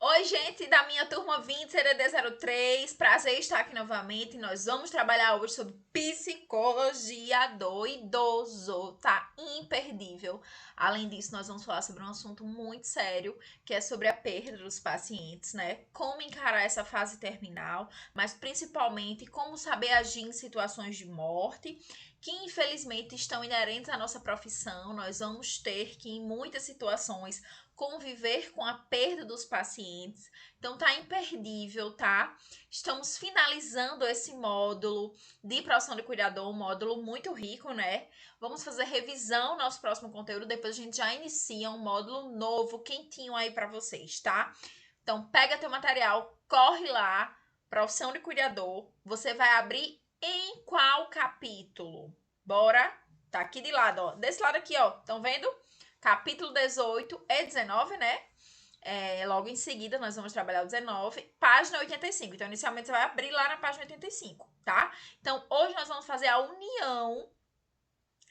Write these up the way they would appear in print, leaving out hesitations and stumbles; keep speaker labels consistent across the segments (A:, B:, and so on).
A: Oi, gente da minha turma 20 CDD03, prazer estar aqui novamente. Nós vamos trabalhar hoje sobre psicologia do idoso, tá imperdível. Além disso, nós vamos falar sobre um assunto muito sério, que é sobre a perda dos pacientes, né? Como encarar essa fase terminal, mas principalmente como saber agir em situações de morte, que infelizmente estão inerentes à nossa profissão. Nós vamos ter que, em muitas situações, conviver com a perda dos pacientes. Então tá imperdível, tá? Estamos finalizando esse módulo de profissão de cuidador, um módulo muito rico, né? Vamos fazer revisão no nosso próximo conteúdo, depois a gente já inicia um módulo novo, quentinho aí para vocês, tá? Então pega teu material, corre lá, profissão de cuidador, você vai abrir em qual capítulo? Bora? Tá aqui de lado, ó. Desse lado aqui, ó. Estão vendo? Capítulo 18 e 19, né? Logo em seguida, nós vamos trabalhar o 19, página 85. Então, inicialmente, você vai abrir lá na página 85, tá? Então, hoje nós vamos fazer a união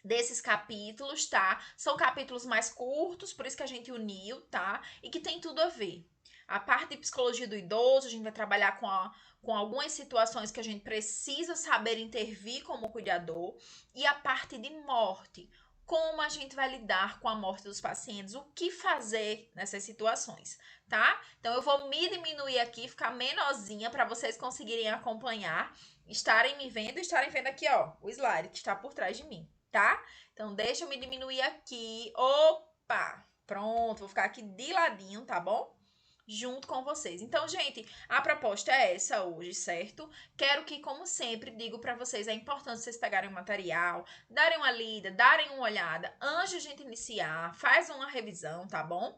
A: desses capítulos, tá? São capítulos mais curtos, por isso que a gente uniu, tá? E que tem tudo a ver. A parte de psicologia do idoso, a gente vai trabalhar com algumas situações que a gente precisa saber intervir como cuidador. E a parte de morte, como a gente vai lidar com a morte dos pacientes, o que fazer nessas situações, tá? Então eu vou me diminuir aqui, ficar menorzinha para vocês conseguirem acompanhar, estarem me vendo e estarem vendo aqui, ó, o slide que está por trás de mim, tá? Então deixa eu me diminuir aqui. Opa! Pronto, vou ficar aqui de ladinho, tá bom? Junto com vocês. Então, gente, a proposta é essa hoje, certo? Quero que, como sempre, digo para vocês, é importante vocês pegarem o material, darem uma lida, darem uma olhada antes de a gente iniciar, faz uma revisão, tá bom?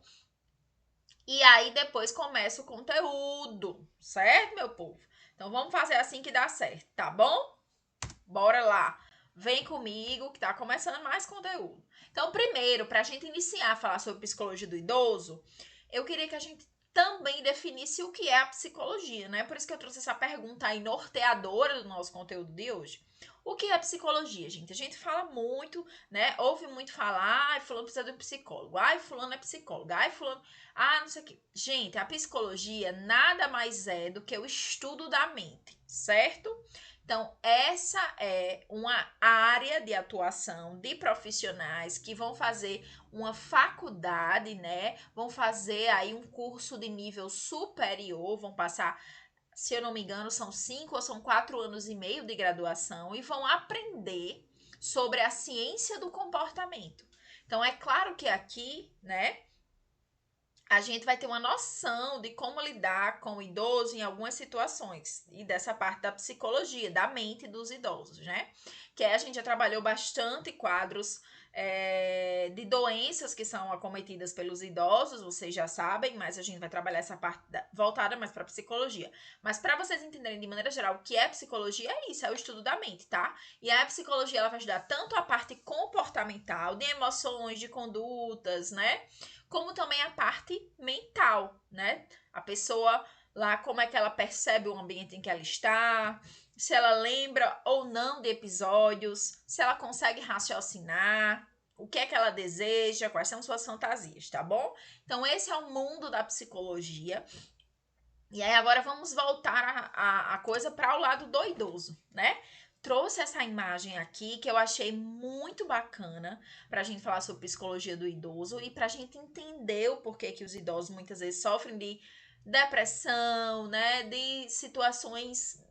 A: E aí depois começa o conteúdo, certo, meu povo? Então vamos fazer assim que dá certo, tá bom? Bora lá. Vem comigo que tá começando mais conteúdo. Então, primeiro, pra gente iniciar a falar sobre psicologia do idoso, eu queria que a gente também definisse o que é a psicologia, né? Por isso que eu trouxe essa pergunta aí norteadora do nosso conteúdo de hoje. O que é psicologia, gente? A gente fala muito, né? Ouve muito falar, ai, fulano precisa de um psicólogo, ai, fulano é psicólogo, ai, fulano, ah, não sei o quê. Gente, a psicologia nada mais é do que o estudo da mente, certo? Então, essa é uma área de atuação de profissionais que vão fazer uma faculdade, né? Vão fazer aí um curso de nível superior, vão passar, se eu não me engano, são 5 ou são 4 anos e meio de graduação e vão aprender sobre a ciência do comportamento. Então, é claro que aqui, né, a gente vai ter uma noção de como lidar com o idoso em algumas situações e dessa parte da psicologia, da mente dos idosos, né? Que a gente já trabalhou bastante quadros de doenças que são acometidas pelos idosos, vocês já sabem, mas a gente vai trabalhar essa parte voltada mais para psicologia. Mas para vocês entenderem de maneira geral o que é psicologia, é isso, é o estudo da mente, tá? E a psicologia ela vai ajudar tanto a parte comportamental, de emoções, de condutas, né? Como também a parte mental, né? A pessoa lá, como é que ela percebe o ambiente em que ela está, se ela lembra ou não de episódios, se ela consegue raciocinar, o que é que ela deseja, quais são suas fantasias, tá bom? Então, esse é o mundo da psicologia. E aí, agora vamos voltar a coisa para o lado do idoso, né? Trouxe essa imagem aqui que eu achei muito bacana para a gente falar sobre psicologia do idoso e para a gente entender o porquê que os idosos muitas vezes sofrem de depressão, né? De situações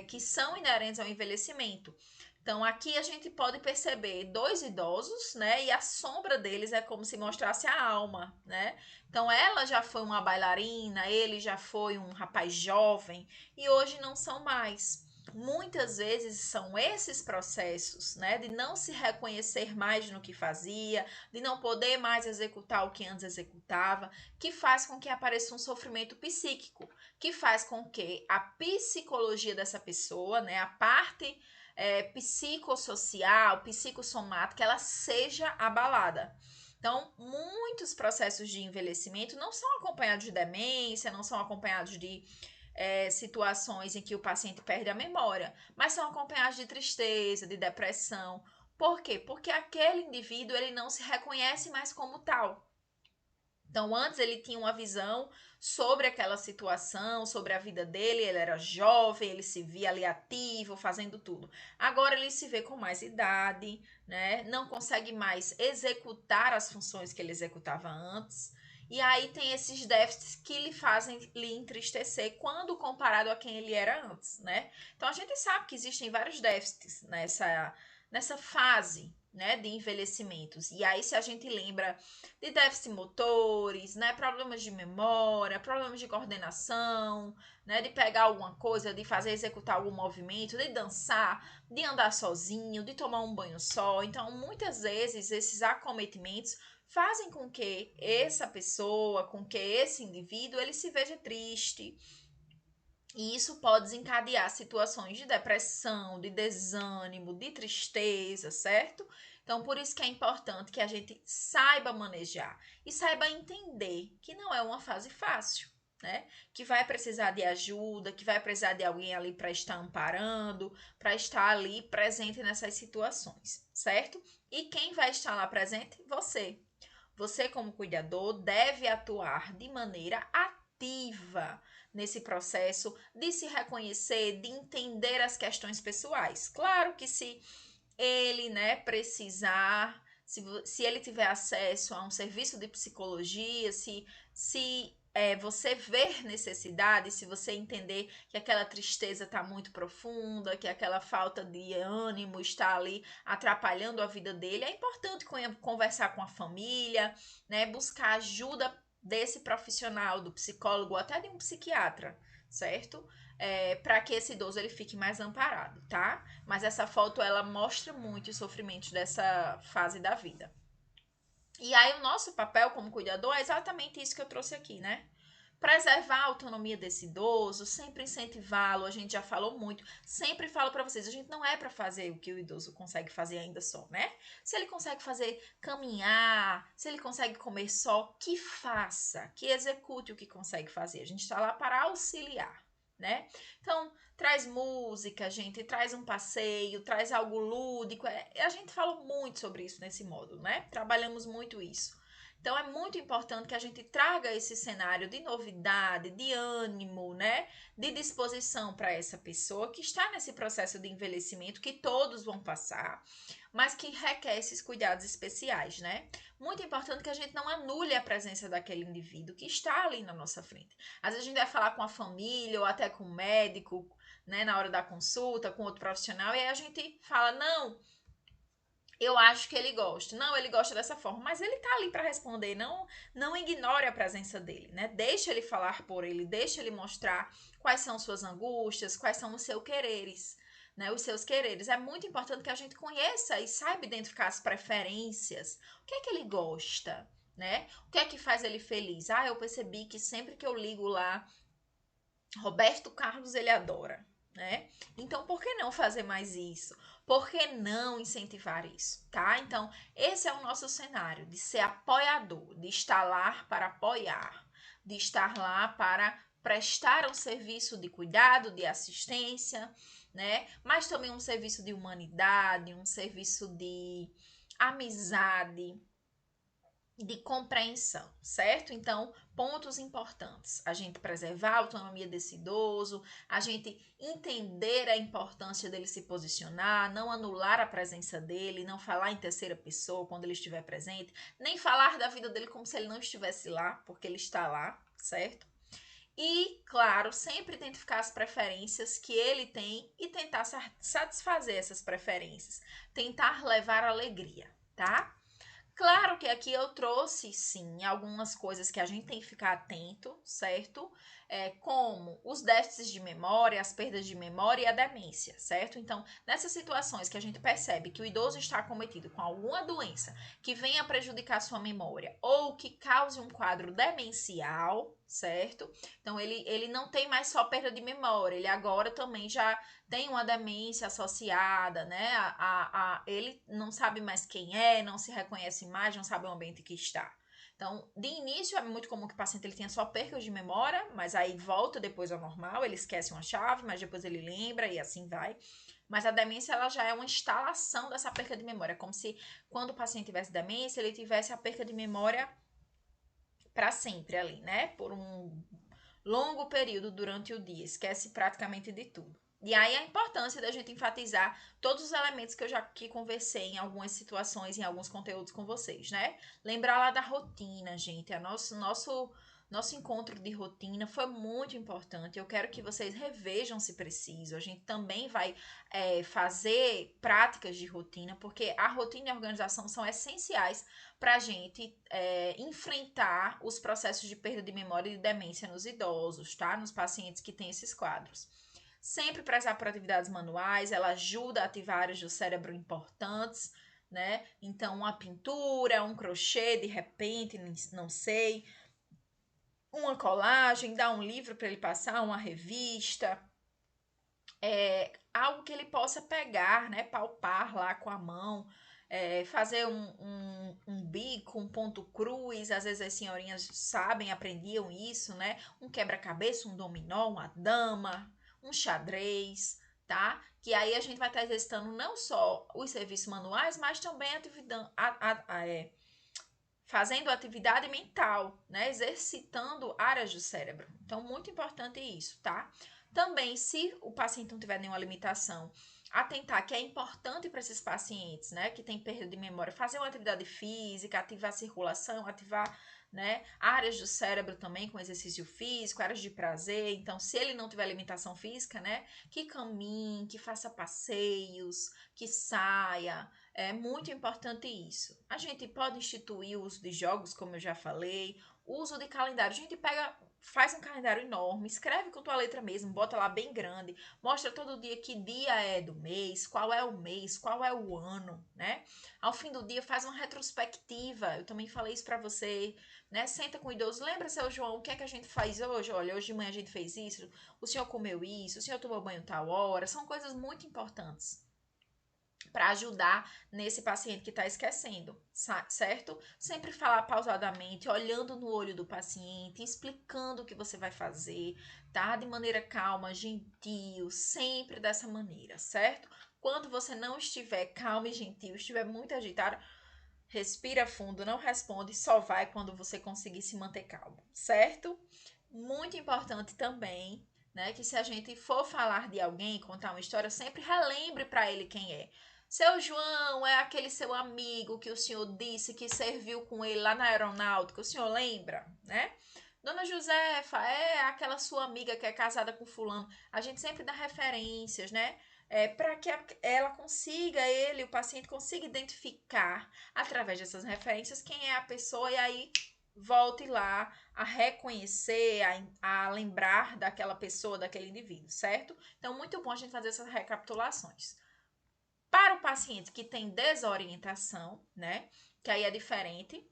A: que são inerentes ao envelhecimento. Então, aqui a gente pode perceber dois idosos, né? E a sombra deles é como se mostrasse a alma, né? Então, ela já foi uma bailarina, ele já foi um rapaz jovem e hoje não são mais. Muitas vezes são esses processos, né, de não se reconhecer mais no que fazia, de não poder mais executar o que antes executava, que faz com que apareça um sofrimento psíquico, que faz com que a psicologia dessa pessoa, né, a parte psicossocial, psicossomática, ela seja abalada. Então, muitos processos de envelhecimento não são acompanhados de demência, não são acompanhados de situações em que o paciente perde a memória, mas são acompanhados de tristeza, de depressão. Por quê? Porque aquele indivíduo ele não se reconhece mais como tal. Então, antes ele tinha uma visão sobre aquela situação, sobre a vida dele, ele era jovem, ele se via ali ativo, fazendo tudo. Agora ele se vê com mais idade, né? Não consegue mais executar as funções que ele executava antes. E aí tem esses déficits que lhe fazem lhe entristecer quando comparado a quem ele era antes, né? Então a gente sabe que existem vários déficits nessa fase, né, de envelhecimentos. E aí se a gente lembra de déficits motores, né, problemas de memória, problemas de coordenação, né, de pegar alguma coisa, de fazer executar algum movimento, de dançar, de andar sozinho, de tomar um banho só. Então, muitas vezes esses acometimentos fazem com que essa pessoa, com que esse indivíduo, ele se veja triste. E isso pode desencadear situações de depressão, de desânimo, de tristeza, certo? Então, por isso que é importante que a gente saiba manejar e saiba entender que não é uma fase fácil, né? Que vai precisar de ajuda, que vai precisar de alguém ali para estar amparando, para estar ali presente nessas situações, certo? E quem vai estar lá presente? Você. Você, como cuidador, deve atuar de maneira ativa nesse processo de se reconhecer, de entender as questões pessoais. Claro que se ele, né, precisar, se ele tiver acesso a um serviço de psicologia, se você ver necessidade, se você entender que aquela tristeza está muito profunda, que aquela falta de ânimo está ali atrapalhando a vida dele, é importante conversar com a família, né, buscar ajuda desse profissional, do psicólogo ou até de um psiquiatra, certo? Para que esse idoso ele fique mais amparado, tá? Mas essa foto ela mostra muito os sofrimentos dessa fase da vida. E aí o nosso papel como cuidador é exatamente isso que eu trouxe aqui, né? Preservar a autonomia desse idoso, sempre incentivá-lo, a gente já falou muito, sempre falo para vocês, a gente não é para fazer o que o idoso consegue fazer ainda só, né? Se ele consegue fazer caminhar, se ele consegue comer só, que faça, que execute o que consegue fazer. A gente está lá para auxiliar, né? Então, traz música, gente, traz um passeio, traz algo lúdico. A gente falou muito sobre isso nesse módulo, né? Trabalhamos muito isso. Então é muito importante que a gente traga esse cenário de novidade, de ânimo, né? De disposição para essa pessoa que está nesse processo de envelhecimento que todos vão passar, mas que requer esses cuidados especiais, né? Muito importante que a gente não anule a presença daquele indivíduo que está ali na nossa frente. Às vezes a gente vai falar com a família ou até com o médico, né, na hora da consulta, com outro profissional, e aí a gente fala, não, eu acho que ele gosta. Não, ele gosta dessa forma, mas ele tá ali para responder. Não ignore a presença dele, né? Deixa ele falar por ele, deixa ele mostrar quais são suas angústias, quais são os seus quereres, né? Os seus quereres. É muito importante que a gente conheça e saiba identificar as preferências. O que é que ele gosta, né? O que é que faz ele feliz? Ah, eu percebi que sempre que eu ligo lá, Roberto Carlos ele adora, né? Então, por que não fazer mais isso? Por que não incentivar isso, tá? Então, esse é o nosso cenário de ser apoiador, de estar lá para apoiar, de estar lá para prestar um serviço de cuidado, de assistência, né? Mas também um serviço de humanidade, um serviço de amizade, de compreensão, certo? Então, pontos importantes: a gente preservar a autonomia desse idoso, a gente entender a importância dele se posicionar, não anular a presença dele, não falar em terceira pessoa quando ele estiver presente, nem falar da vida dele como se ele não estivesse lá, porque ele está lá, certo? E, claro, sempre identificar as preferências que ele tem e tentar satisfazer essas preferências, tentar levar alegria, tá? Claro que aqui eu trouxe, sim, algumas coisas que a gente tem que ficar atento, certo? Como os déficits de memória, as perdas de memória e a demência, certo? Então, nessas situações que a gente percebe que o idoso está acometido com alguma doença que venha prejudicar sua memória ou que cause um quadro demencial, certo? Então, ele não tem mais só perda de memória, ele agora também já tem uma demência associada, né? Ele não sabe mais quem é, não se reconhece mais, não sabe o ambiente que está. Então, de início, é muito comum que o paciente ele tenha só percas de memória, mas aí volta depois ao normal, ele esquece uma chave, mas depois ele lembra e assim vai. Mas a demência, ela já é uma instalação dessa perca de memória, como se quando o paciente tivesse demência, ele tivesse a perca de memória para sempre ali, né? Por um longo período durante o dia, esquece praticamente de tudo. E aí a importância da gente enfatizar todos os elementos que eu já aqui conversei em algumas situações, em alguns conteúdos com vocês, né? Lembrar lá da rotina, gente. Nosso encontro de rotina foi muito importante. Eu quero que vocês revejam se preciso. A gente também vai fazer práticas de rotina, porque a rotina e a organização são essenciais para a gente enfrentar os processos de perda de memória e de demência nos idosos, tá? Nos pacientes que têm esses quadros. Sempre prezar por atividades manuais, ela ajuda a ativar áreas do cérebro importantes, né? Então, uma pintura, um crochê, de repente, não sei, uma colagem, dar um livro para ele passar, uma revista, algo que ele possa pegar, né? Palpar lá com a mão, fazer um bico, um ponto cruz, às vezes as senhorinhas sabem, aprendiam isso, né? Um quebra-cabeça, um dominó, uma dama, um xadrez, tá? Que aí a gente vai estar exercitando não só os serviços manuais, mas também fazendo atividade mental, né? Exercitando áreas do cérebro. Então, muito importante isso, tá? Também, se o paciente não tiver nenhuma limitação, atentar que é importante para esses pacientes, né, que tem perda de memória, fazer uma atividade física, ativar a circulação, ativar, né, áreas do cérebro também com exercício físico, áreas de prazer. Então, se ele não tiver limitação física, né, que caminhe, que faça passeios, que saia. É muito importante isso. A gente pode instituir o uso de jogos, como eu já falei, o uso de calendário. A gente faz um calendário enorme, escreve com tua letra mesmo, bota lá bem grande, mostra todo dia que dia é do mês, qual é o mês, qual é o ano, né? Ao fim do dia faz uma retrospectiva. Eu também falei isso pra você, né? Senta com o idoso, lembra, seu João, o que é que a gente faz hoje? Olha, hoje de manhã a gente fez isso, o senhor comeu isso, o senhor tomou banho tal hora. São coisas muito importantes para ajudar nesse paciente que está esquecendo, certo? Sempre falar pausadamente, olhando no olho do paciente, explicando o que você vai fazer, tá? De maneira calma, gentil, sempre dessa maneira, certo? Quando você não estiver calmo e gentil, estiver muito agitado, respira fundo, não responde, só vai quando você conseguir se manter calmo, certo? Muito importante também, né, que se a gente for falar de alguém, contar uma história, sempre relembre para ele quem é. Seu João é aquele seu amigo que o senhor disse que serviu com ele lá na aeronáutica, o senhor lembra, né? Dona Josefa é aquela sua amiga que é casada com fulano. A gente sempre dá referências, né? Para que ela consiga, ele, o paciente, consiga identificar através dessas referências quem é a pessoa e aí volte lá a reconhecer, a lembrar daquela pessoa, daquele indivíduo, certo? Então, muito bom a gente fazer essas recapitulações. Para o paciente que tem desorientação, né? Que aí é diferente.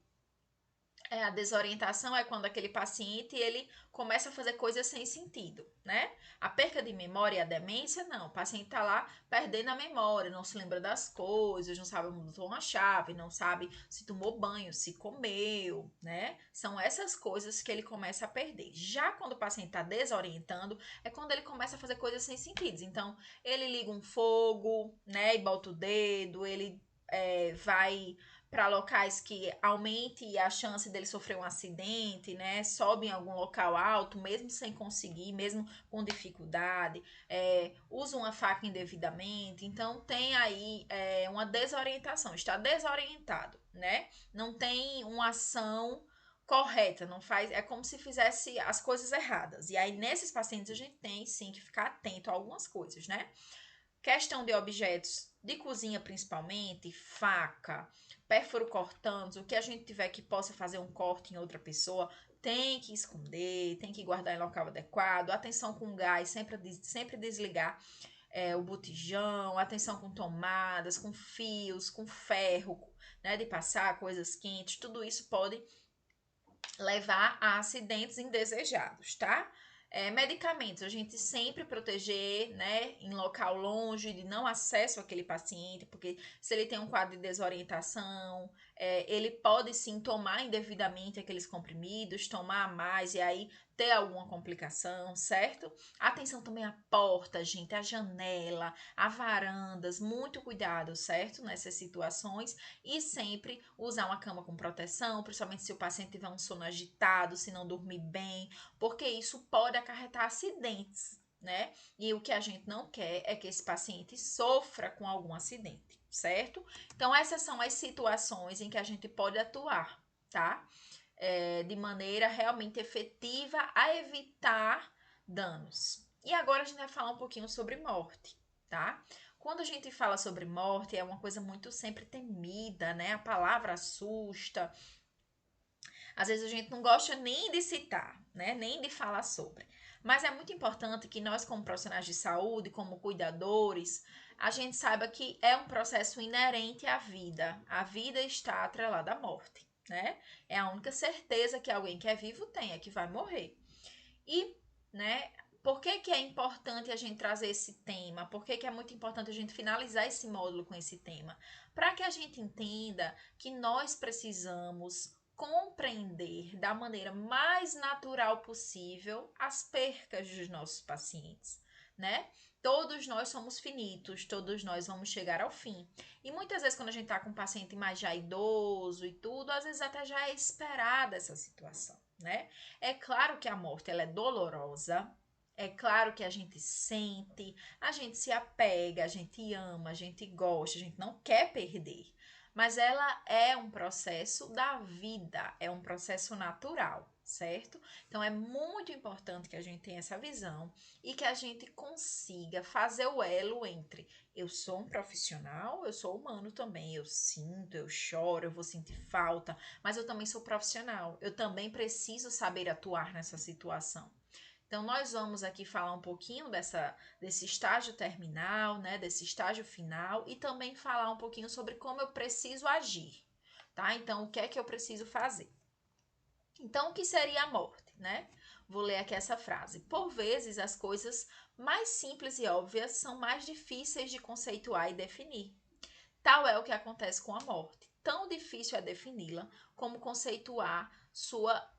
A: A desorientação é quando aquele paciente ele começa a fazer coisas sem sentido, né? A perca de memória e a demência, não. O paciente está lá perdendo a memória, não se lembra das coisas, não sabe onde botou uma chave, não sabe se tomou banho, se comeu, né? São essas coisas que ele começa a perder. Já quando o paciente está desorientando, é quando ele começa a fazer coisas sem sentido. Então, ele liga um fogo, né? E bota o dedo, ele vai para locais que aumente a chance dele sofrer um acidente, né? Sobe em algum local alto, mesmo sem conseguir, mesmo com dificuldade, usa uma faca indevidamente. Então tem aí uma desorientação, está desorientado, né? Não tem uma ação correta, não faz, é como se fizesse as coisas erradas. E aí nesses pacientes a gente tem sim que ficar atento a algumas coisas, né? Questão de objetos de cozinha, principalmente, faca, pérfuro cortantes, o que a gente tiver que possa fazer um corte em outra pessoa, tem que esconder, tem que guardar em local adequado. Atenção com gás, sempre desligar o botijão. Atenção com tomadas, com fios, com ferro, né, de passar coisas quentes. Tudo isso pode levar a acidentes indesejados, tá? Medicamentos, a gente sempre proteger, né, em local longe, de não acesso àquele paciente, porque se ele tem um quadro de desorientação, ele pode sim tomar indevidamente aqueles comprimidos, tomar mais, e aí ter alguma complicação, certo? Atenção também à porta, gente, à janela, a varandas, muito cuidado, certo? Nessas situações e sempre usar uma cama com proteção, principalmente se o paciente tiver um sono agitado, se não dormir bem, porque isso pode acarretar acidentes, né? E o que a gente não quer é que esse paciente sofra com algum acidente, certo? Então, essas são as situações em que a gente pode atuar, tá? De maneira realmente efetiva a evitar danos. E agora a gente vai falar um pouquinho sobre morte, tá? Quando a gente fala sobre morte, é uma coisa muito sempre temida, né? A palavra assusta. Às vezes a gente não gosta nem de citar, né? Nem de falar sobre. Mas é muito importante que nós, como profissionais de saúde, como cuidadores, a gente saiba que é um processo inerente à vida. A vida está atrelada à morte, né? É a única certeza que alguém que é vivo tem, é que vai morrer. E, né, por que que é importante a gente trazer esse tema? Por que que é muito importante a gente finalizar esse módulo com esse tema? Para que a gente entenda que nós precisamos compreender da maneira mais natural possível as percas dos nossos pacientes, né? Todos nós somos finitos, todos nós vamos chegar ao fim. E muitas vezes quando a gente tá com um paciente mais já idoso e tudo, às vezes até já é esperada essa situação, né? É claro que a morte ela é dolorosa, é claro que a gente sente, a gente se apega, a gente ama, a gente gosta, a gente não quer perder. Mas ela é um processo da vida, é um processo natural, certo? Então é muito importante que a gente tenha essa visão e que a gente consiga fazer o elo entre eu sou um profissional, eu sou humano também, eu sinto, eu choro, eu vou sentir falta, mas eu também sou profissional, eu também preciso saber atuar nessa situação. Então, nós vamos aqui falar um pouquinho desse estágio terminal, né, desse estágio final e também falar um pouquinho sobre como eu preciso agir, tá? Então, o que é que eu preciso fazer? Então, o que seria a morte, né? Vou ler aqui essa frase. Por vezes, as coisas mais simples e óbvias são mais difíceis de conceituar e definir. Tal é o que acontece com a morte. Tão difícil é defini-la como conceituar sua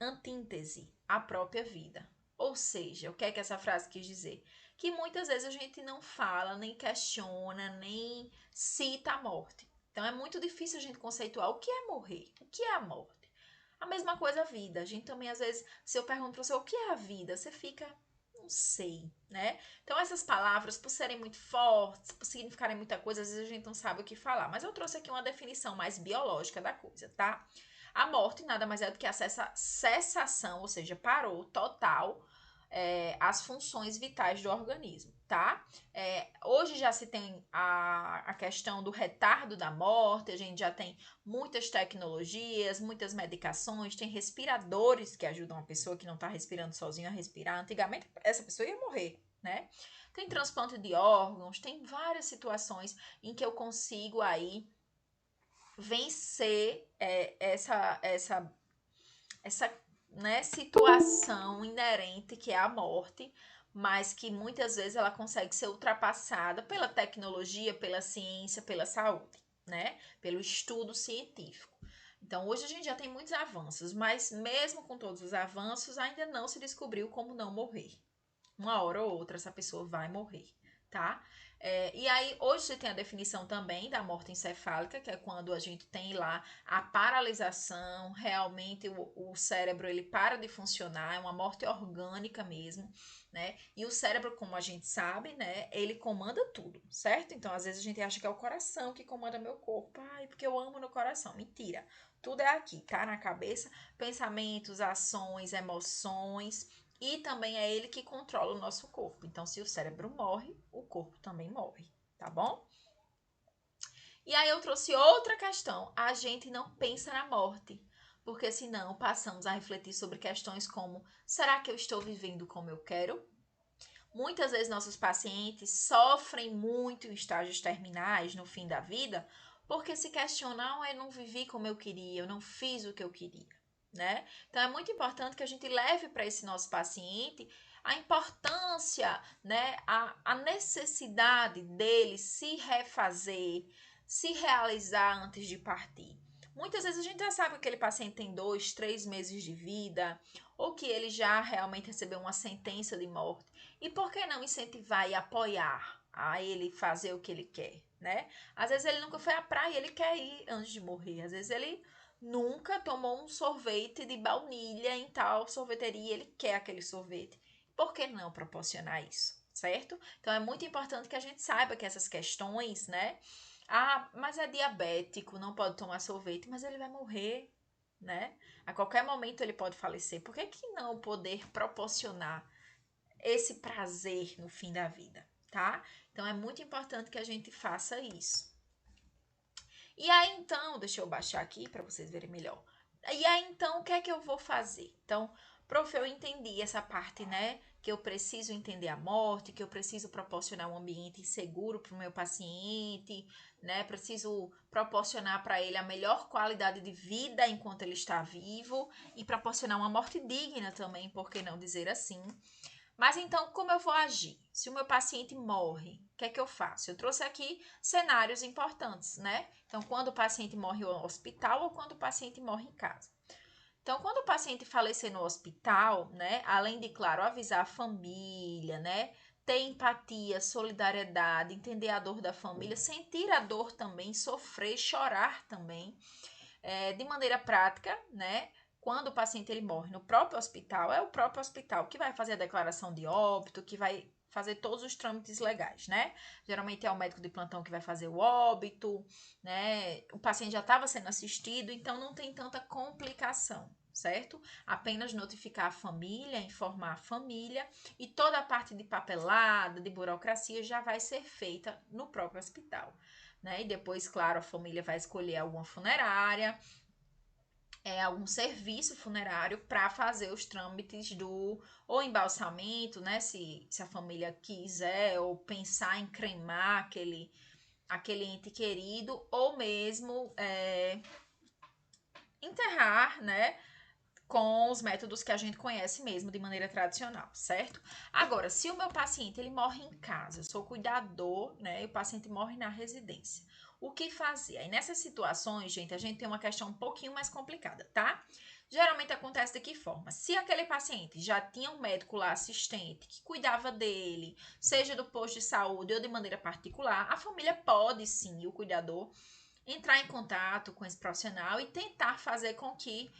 A: antíntese, a própria vida. Ou seja, o que é que essa frase quis dizer? Que muitas vezes a gente não fala, nem questiona, nem cita a morte. Então é muito difícil a gente conceituar o que é morrer, o que é a morte. A mesma coisa a vida. A gente também, às vezes, se eu pergunto para você o que é a vida, você fica, não sei, né? Então, essas palavras, por serem muito fortes, por significarem muita coisa, às vezes a gente não sabe o que falar. Mas eu trouxe aqui uma definição mais biológica da coisa, tá? A morte nada mais é do que a cessação, ou seja, parou total as funções vitais do organismo, tá? Hoje já se tem a questão do retardo da morte, a gente já tem muitas tecnologias, muitas medicações, tem respiradores que ajudam a pessoa que não está respirando sozinha a respirar. Antigamente, essa pessoa ia morrer, né? Tem transplante de órgãos, tem várias situações em que eu consigo aí vencer essa né, situação inerente que é a morte, mas que muitas vezes ela consegue ser ultrapassada pela tecnologia, pela ciência, pela saúde, né? Pelo estudo científico. Então, hoje a gente já tem muitos avanços, mas mesmo com todos os avanços, ainda não se descobriu como não morrer. Uma hora ou outra essa pessoa vai morrer, tá? E aí, hoje você tem a definição também da morte encefálica, que é quando a gente tem lá a paralisação, realmente o cérebro ele para de funcionar, é uma morte orgânica mesmo, né? E o cérebro, como a gente sabe, né, ele comanda tudo, certo? Então, às vezes a gente acha que é o coração que comanda meu corpo, ai, porque eu amo no coração. Mentira. Tudo é aqui, tá? Na cabeça, pensamentos, ações, emoções, e também é ele que controla o nosso corpo. Então, se o cérebro morre, o corpo também morre, tá bom? E aí eu trouxe outra questão. A gente não pensa na morte, porque senão passamos a refletir sobre questões como: será que eu estou vivendo como eu quero? Muitas vezes nossos pacientes sofrem muito em estágios terminais, no fim da vida, porque se questionam: eu não vivi como eu queria, eu não fiz o que eu queria, né? Então é muito importante que a gente leve para esse nosso paciente a importância, né, a necessidade dele se refazer, se realizar antes de partir. Muitas vezes a gente já sabe que aquele paciente tem 2, 3 meses de vida, ou que ele já realmente recebeu uma sentença de morte. E por que não incentivar e apoiar a ele fazer o que ele quer, né? Às vezes ele nunca foi à praia e ele quer ir antes de morrer. Às vezes ele nunca tomou um sorvete de baunilha em tal sorveteria e ele quer aquele sorvete. Por que não proporcionar isso, certo? Então é muito importante que a gente saiba que essas questões, né? Ah, mas é diabético, não pode tomar sorvete, mas ele vai morrer, né? A qualquer momento ele pode falecer. Por que que não poder proporcionar esse prazer no fim da vida, tá? Então é muito importante que a gente faça isso. E aí então, deixa eu baixar aqui para vocês verem melhor. E aí então, o que é que eu vou fazer? Então, prof, eu entendi essa parte, né? Que eu preciso entender a morte, que eu preciso proporcionar um ambiente seguro para o meu paciente, né? Preciso proporcionar para ele a melhor qualidade de vida enquanto ele está vivo e proporcionar uma morte digna também, por que não dizer assim? Mas então, como eu vou agir? Se o meu paciente morre, o que é que eu faço? Eu trouxe aqui cenários importantes, né? Então, quando o paciente morre no hospital ou quando o paciente morre em casa. Então, quando o paciente falecer no hospital, né, além de, claro, avisar a família, né, ter empatia, solidariedade, entender a dor da família, sentir a dor também, sofrer, chorar também, de maneira prática, né, quando o paciente ele morre no próprio hospital, é o próprio hospital que vai fazer a declaração de óbito, que vai fazer todos os trâmites legais, né? Geralmente é o médico de plantão que vai fazer o óbito, né? O paciente já estava sendo assistido, então não tem tanta complicação, certo? Apenas notificar a família, informar a família e toda a parte de papelada, de burocracia já vai ser feita no próprio hospital, né? E depois, claro, a família vai escolher alguma funerária, algum serviço funerário para fazer os trâmites do ou embalsamento, né? Se a família quiser, ou pensar em cremar aquele ente querido, ou mesmo enterrar, né? Com os métodos que a gente conhece mesmo de maneira tradicional, certo? Agora, se o meu paciente ele morre em casa, eu sou cuidador, né? E o paciente morre na residência. O que fazer? Aí nessas situações, gente, a gente tem uma questão um pouquinho mais complicada, tá? Geralmente acontece de que forma? Se aquele paciente já tinha um médico lá assistente que cuidava dele, seja do posto de saúde ou de maneira particular, a família pode sim, o cuidador, entrar em contato com esse profissional e tentar fazer com que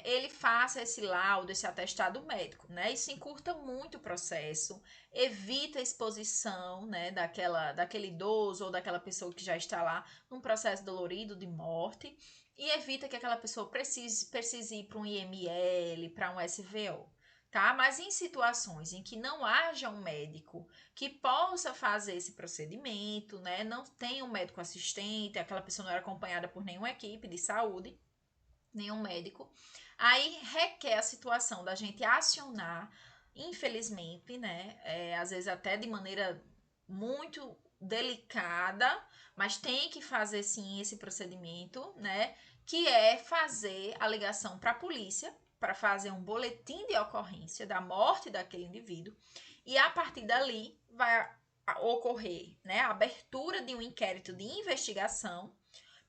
A: ele faça esse laudo, esse atestado médico, né? Isso encurta muito o processo, evita a exposição, né, daquele idoso ou daquela pessoa que já está lá num processo dolorido de morte e evita que aquela pessoa precise ir para um IML, para um SVO. Tá? Mas em situações em que não haja um médico que possa fazer esse procedimento, né? Não tem um médico assistente, aquela pessoa não era acompanhada por nenhuma equipe de saúde, nenhum médico. Aí requer a situação da gente acionar, infelizmente, né? Às vezes até de maneira muito delicada, mas tem que fazer sim esse procedimento, né? Que é fazer a ligação para a polícia, para fazer um boletim de ocorrência da morte daquele indivíduo, e a partir dali vai ocorrer, né, a abertura de um inquérito de investigação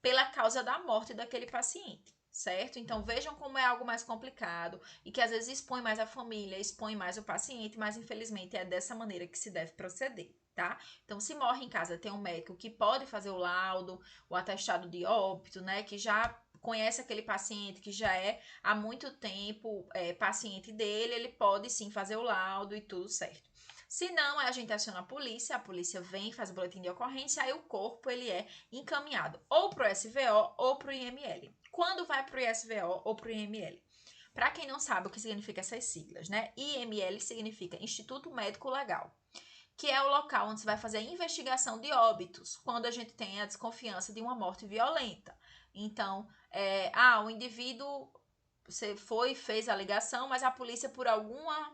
A: pela causa da morte daquele paciente, certo? Então vejam como é algo mais complicado e que às vezes expõe mais a família, expõe mais o paciente, mas infelizmente é dessa maneira que se deve proceder, tá? Então se morre em casa, tem um médico que pode fazer o laudo, o atestado de óbito, né, que já conhece aquele paciente, que já é há muito tempo paciente dele, ele pode sim fazer o laudo e tudo certo. Se não, a gente aciona a polícia vem, faz o boletim de ocorrência, aí o corpo ele é encaminhado ou para o SVO ou para o IML. Quando vai para o SVO ou para o IML? Para quem não sabe o que significa essas siglas, né? IML significa Instituto Médico Legal, que é o local onde se vai fazer a investigação de óbitos, quando a gente tem a desconfiança de uma morte violenta. Então, o indivíduo, você fez a ligação, mas a polícia, por alguma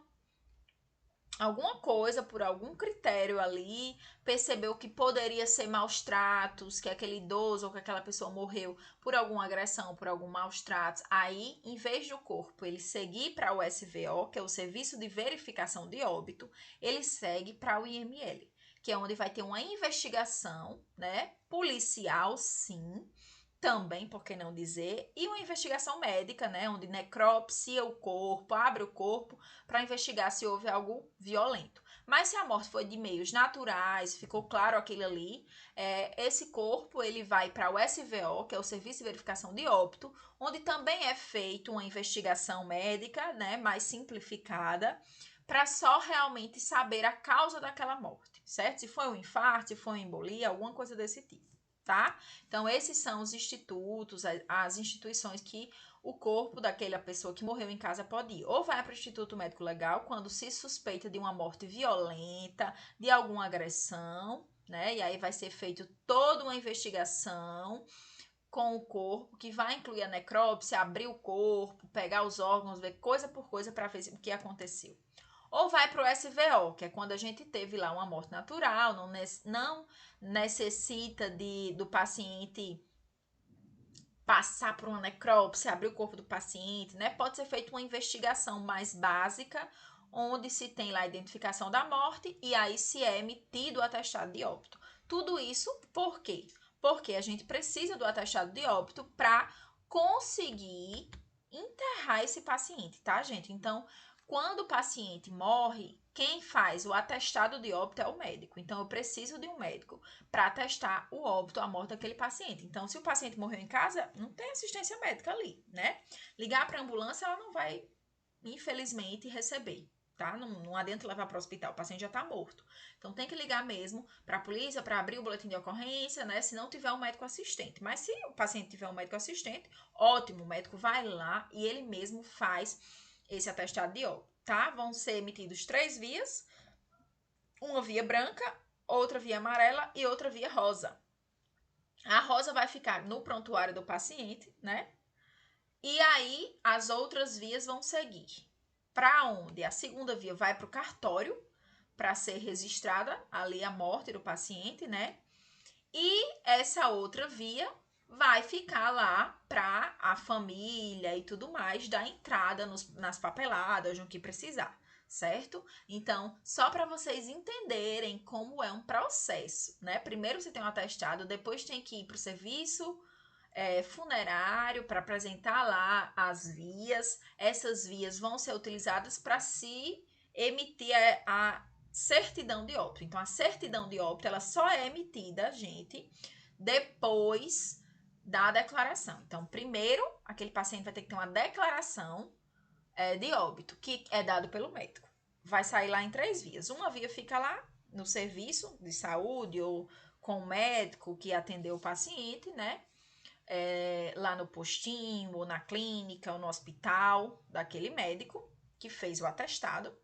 A: coisa, por algum critério ali, percebeu que poderia ser maus tratos, que aquele idoso ou que aquela pessoa morreu por alguma agressão, por algum maus tratos. Aí, em vez do corpo ele seguir para o SVO, que é o Serviço de Verificação de Óbito, ele segue para o IML, que é onde vai ter uma investigação, né, policial, sim, também, por que não dizer, e uma investigação médica, né, onde necropsia o corpo, abre o corpo para investigar se houve algo violento. Mas se a morte foi de meios naturais, ficou claro aquilo ali, esse corpo ele vai para o SVO, que é o Serviço de Verificação de Óbito, onde também é feita uma investigação médica, né, mais simplificada, para só realmente saber a causa daquela morte, certo? Se foi um infarto, se foi uma embolia, alguma coisa desse tipo, tá? Então, esses são os institutos, as instituições que o corpo daquela pessoa que morreu em casa pode ir. Ou vai para o Instituto Médico Legal quando se suspeita de uma morte violenta, de alguma agressão, né? E aí vai ser feito toda uma investigação com o corpo, que vai incluir a necrópsia, abrir o corpo, pegar os órgãos, ver coisa por coisa para ver o que aconteceu. Ou vai para o SVO, que é quando a gente teve lá uma morte natural, não necessita do paciente passar por uma necrópsia, abrir o corpo do paciente, né? Pode ser feita uma investigação mais básica, onde se tem lá a identificação da morte e aí se é emitido o atestado de óbito. Tudo isso por quê? Porque a gente precisa do atestado de óbito para conseguir enterrar esse paciente, tá, gente? Então, quando o paciente morre, quem faz o atestado de óbito é o médico. Então, eu preciso de um médico para atestar o óbito, a morte daquele paciente. Então, se o paciente morreu em casa, não tem assistência médica ali, né? Ligar para a ambulância, ela não vai, infelizmente, receber, tá? Não adianta levar para o hospital, o paciente já está morto. Então, tem que ligar mesmo para a polícia, para abrir o boletim de ocorrência, né? Se não tiver um médico assistente. Mas se o paciente tiver um médico assistente, ótimo, o médico vai lá e ele mesmo faz esse atestado de óbito, tá? Vão ser emitidos 3 vias, uma via branca, outra via amarela e outra via rosa. A rosa vai ficar no prontuário do paciente, né? E aí as outras vias vão seguir. Para onde? A segunda via vai para o cartório para ser registrada ali a morte do paciente, né? E essa outra via vai ficar lá para a família e tudo mais dar entrada nas papeladas, no que precisar, certo? Então, só para vocês entenderem como é um processo, né? Primeiro você tem um atestado, depois tem que ir para o serviço funerário para apresentar lá as vias. Essas vias vão ser utilizadas para se emitir a certidão de óbito. Então, a certidão de óbito, ela só é emitida, gente, depois da declaração. Então, primeiro, aquele paciente vai ter que ter uma declaração de óbito, que é dado pelo médico. Vai sair lá em 3 vias. Uma via fica lá no serviço de saúde ou com o médico que atendeu o paciente, né? Lá no postinho, ou na clínica, ou no hospital daquele médico que fez o atestado.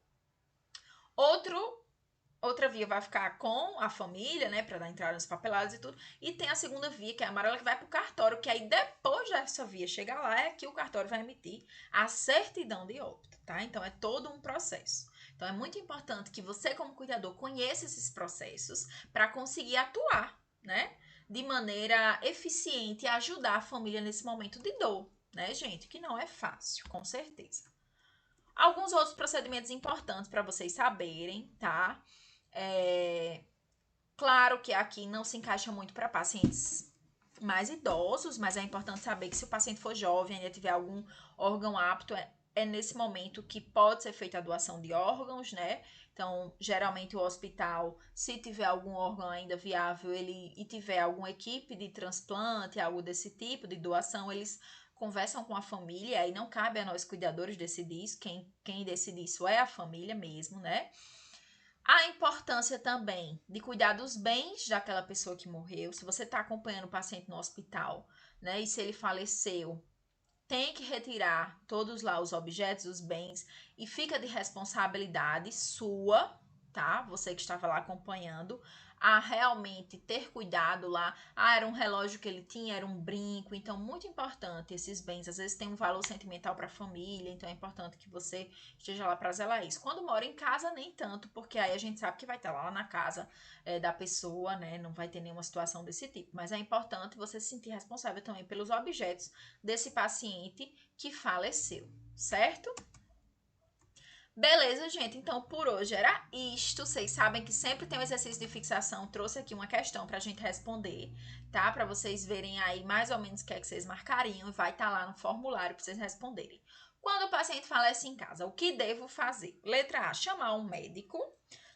A: Outra via vai ficar com a família, né, para dar entrada nos papelados e tudo. E tem a segunda via, que é a amarela, que vai para o cartório, que aí depois dessa via chegar lá, é que o cartório vai emitir a certidão de óbito, tá? Então, é todo um processo. Então, é muito importante que você, como cuidador, conheça esses processos para conseguir atuar, né, de maneira eficiente e ajudar a família nesse momento de dor, né, gente? Que não é fácil, com certeza. Alguns outros procedimentos importantes para vocês saberem, tá? Claro que aqui não se encaixa muito para pacientes mais idosos, mas é importante saber que se o paciente for jovem, ainda tiver algum órgão apto, é nesse momento que pode ser feita a doação de órgãos, né? Então, geralmente o hospital, se tiver algum órgão ainda viável e tiver alguma equipe de transplante, algo desse tipo, de doação, eles conversam com a família, aí não cabe a nós cuidadores decidir isso, quem decide isso é a família mesmo, né? A importância também de cuidar dos bens daquela pessoa que morreu. Se você está acompanhando o paciente no hospital, né, e se ele faleceu, tem que retirar todos lá os objetos, os bens, e fica de responsabilidade sua, tá? Você que estava lá acompanhando, a realmente ter cuidado lá. Ah, era um relógio que ele tinha, era um brinco, então muito importante esses bens. Às vezes tem um valor sentimental para a família, então é importante que você esteja lá para zelar isso. Quando mora em casa, nem tanto, porque aí a gente sabe que vai estar lá na casa da pessoa, né? Não vai ter nenhuma situação desse tipo. Mas é importante você se sentir responsável também pelos objetos desse paciente que faleceu, certo? Beleza, gente? Então, por hoje era isto. Vocês sabem que sempre tem um exercício de fixação. Trouxe aqui uma questão pra gente responder, tá? Pra vocês verem aí mais ou menos o que é que vocês marcariam e vai estar lá no formulário pra vocês responderem. Quando o paciente falece em casa, o que devo fazer? Letra A, chamar um médico.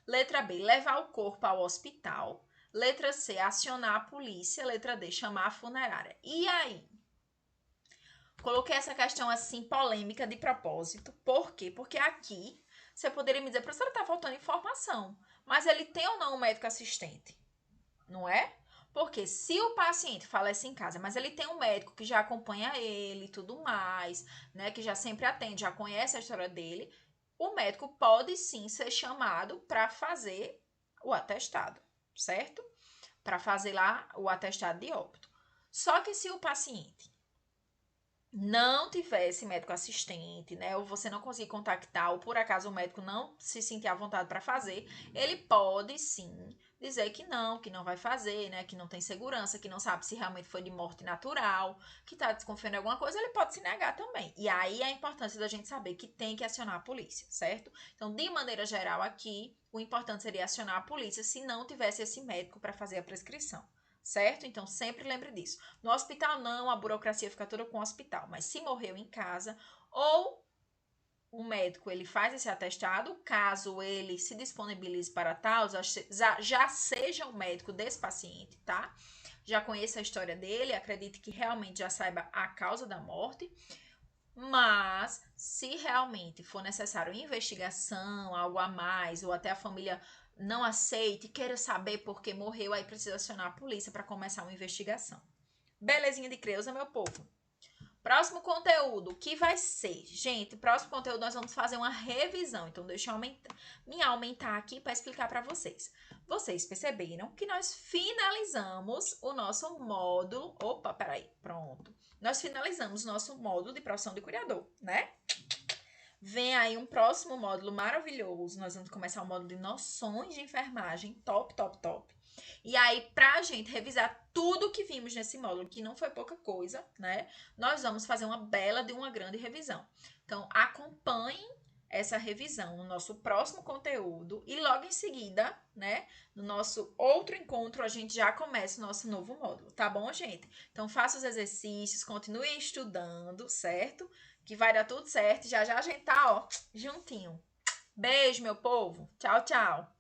A: Letra B, levar o corpo ao hospital. Letra C, acionar a polícia. Letra D, chamar a funerária. E aí? Coloquei essa questão assim polêmica de propósito. Por quê? Porque aqui você poderia me dizer, professora, tá faltando informação. Mas ele tem ou não um médico assistente? Não é? Porque se o paciente falece em casa, mas ele tem um médico que já acompanha ele e tudo mais, né? Que já sempre atende, já conhece a história dele, o médico pode sim ser chamado para fazer o atestado, certo? Para fazer lá o atestado de óbito. Só que se o paciente não tivesse médico assistente, né, ou você não conseguir contactar, ou por acaso o médico não se sentir à vontade para fazer, ele pode sim dizer que não vai fazer, né, que não tem segurança, que não sabe se realmente foi de morte natural, que tá desconfiando de alguma coisa, ele pode se negar também. E aí a importância da gente saber que tem que acionar a polícia, certo? Então, de maneira geral aqui, o importante seria acionar a polícia se não tivesse esse médico para fazer a prescrição, certo? Então, sempre lembre disso. No hospital, não, a burocracia fica toda com o hospital. Mas se morreu em casa, ou o médico ele faz esse atestado, caso ele se disponibilize para tal, já seja o médico desse paciente, tá? Já conheça a história dele, acredite que realmente já saiba a causa da morte. Mas, se realmente for necessário investigação, algo a mais, ou até a família não aceite e queira saber por que morreu, aí precisa acionar a polícia para começar uma investigação. Belezinha de Creuza, meu povo. Próximo conteúdo, o que vai ser? Gente, próximo conteúdo nós vamos fazer uma revisão. Então, deixa eu aumentar aqui para explicar para vocês. Vocês perceberam que nós finalizamos o nosso módulo. Opa, peraí, pronto. Nós finalizamos o nosso módulo de profissão de cuidador, né? Vem aí um próximo módulo maravilhoso. Nós vamos começar o módulo de noções de enfermagem. Top, top, top. E aí, pra gente revisar tudo que vimos nesse módulo, que não foi pouca coisa, né? Nós vamos fazer uma bela de uma grande revisão. Então, acompanhem essa revisão no nosso próximo conteúdo e logo em seguida, né, no nosso outro encontro, a gente já começa o nosso novo módulo, tá bom, gente? Então, faça os exercícios, continue estudando, certo? Que vai dar tudo certo. Já já a gente tá, ó, juntinho. Beijo, meu povo. Tchau, tchau.